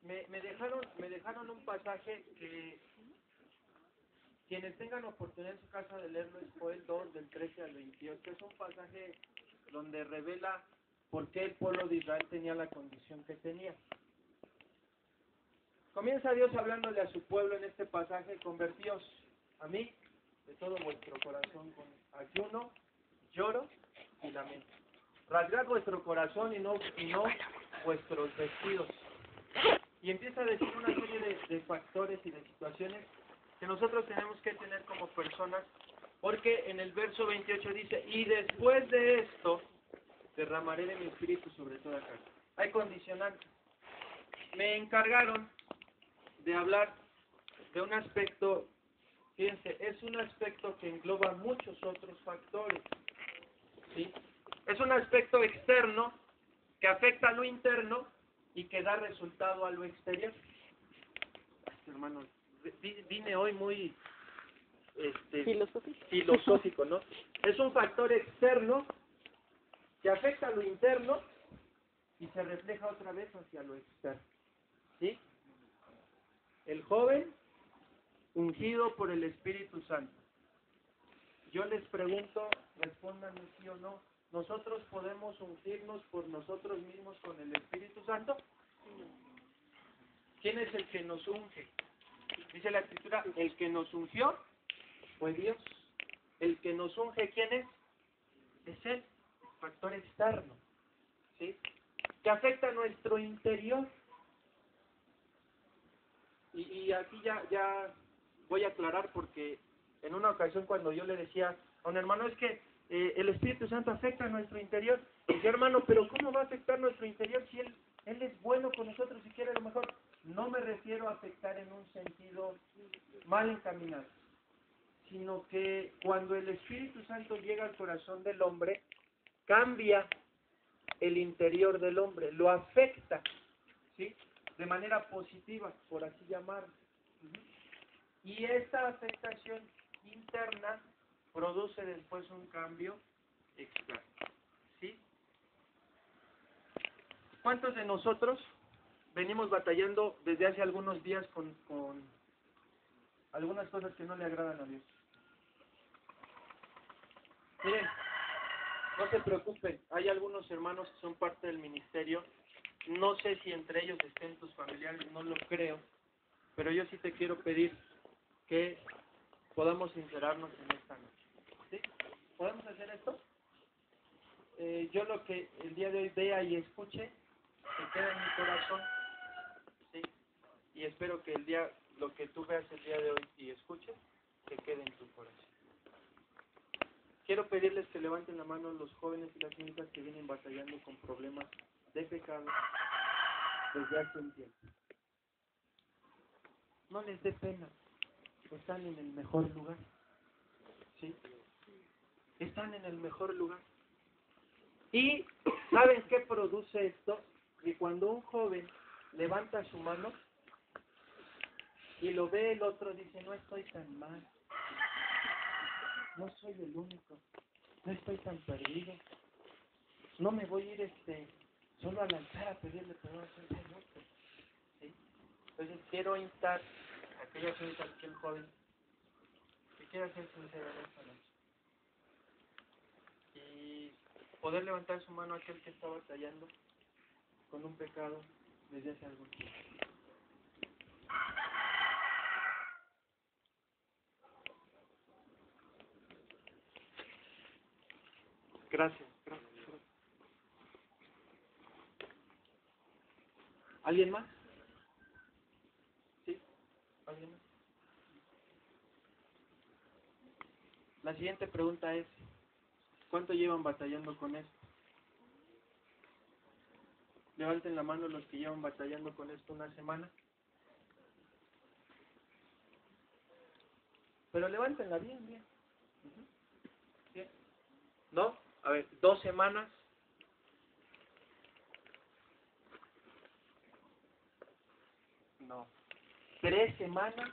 me dejaron un pasaje que quienes tengan oportunidad en su casa de leerlo es Joel 2 del 13 al 28. Es un pasaje donde revela por qué el pueblo de Israel tenía la condición que tenía. Comienza Dios hablándole a su pueblo en este pasaje: convertíos a mí de todo vuestro corazón con ayuno, lloro y lamento. Rasgad vuestro corazón y no vuestros vestidos. Y empieza a decir una serie de factores y de situaciones que nosotros tenemos que tener como personas, porque en el verso 28 dice: y después de esto derramaré de mi espíritu sobre toda carne. Hay condicionantes. Me encargaron de hablar de un aspecto, fíjense, es un aspecto que engloba muchos otros factores, ¿sí? Es un aspecto externo que afecta a lo interno y que da resultado a lo exterior. Hermano, vine hoy muy filosófico, ¿no? Es un factor externo que afecta a lo interno y se refleja otra vez hacia lo externo, ¿sí? El joven ungido por el Espíritu Santo. Yo les pregunto, respóndanme sí o no. ¿Nosotros podemos ungirnos por nosotros mismos con el Espíritu Santo? ¿Quién es el que nos unge? Dice la Escritura: el que nos ungió fue Dios. El que nos unge, ¿quién es? Es Él, factor externo, ¿sí? Que afecta a nuestro interior. Y aquí ya voy a aclarar, porque en una ocasión cuando yo le decía a un hermano: es que el Espíritu Santo afecta a nuestro interior. Y dice: hermano, pero ¿cómo va a afectar nuestro interior si Él es bueno con nosotros y quiere lo mejor? No me refiero a afectar en un sentido mal encaminado, sino que cuando el Espíritu Santo llega al corazón del hombre, cambia el interior del hombre, lo afecta, ¿sí? De manera positiva, por así llamarlo. Y esta afectación interna produce después un cambio externo, ¿sí? ¿Cuántos de nosotros venimos batallando desde hace algunos días con algunas cosas que no le agradan a Dios? Miren, no se preocupen, hay algunos hermanos que son parte del ministerio. No sé si entre ellos estén tus familiares, no lo creo, pero yo sí te quiero pedir que podamos sincerarnos en esta noche, ¿sí? ¿Podemos hacer esto? Yo lo que el día de hoy vea y escuche, se queda en mi corazón, ¿sí? Y espero que lo que tú veas el día de hoy y escuches, se quede en tu corazón. Quiero pedirles que levanten la mano los jóvenes y las niñas que vienen batallando con problemas de pecado desde hace un tiempo. No les dé pena, están en el mejor lugar, ¿sí? Están en el mejor lugar. Y ¿saben qué produce esto? Que cuando un joven levanta su mano y lo ve el otro, dice: no estoy tan mal, no soy el único, no estoy tan perdido, no me voy a ir solo al altar a pedirle perdón al Señor, ¿sí? Entonces quiero instar a aquella gente, a aquel joven que quiera ser sincero en esta noche y poder levantar su mano a aquel que está batallando con un pecado desde hace algún tiempo. Gracias. ¿Alguien más? ¿Sí? ¿Alguien más? La siguiente pregunta es: ¿cuánto llevan batallando con esto? Levanten la mano los que llevan batallando con esto una semana. Pero levántenla bien. ¿Bien? ¿No? A ver, 2 semanas. No. 3 semanas.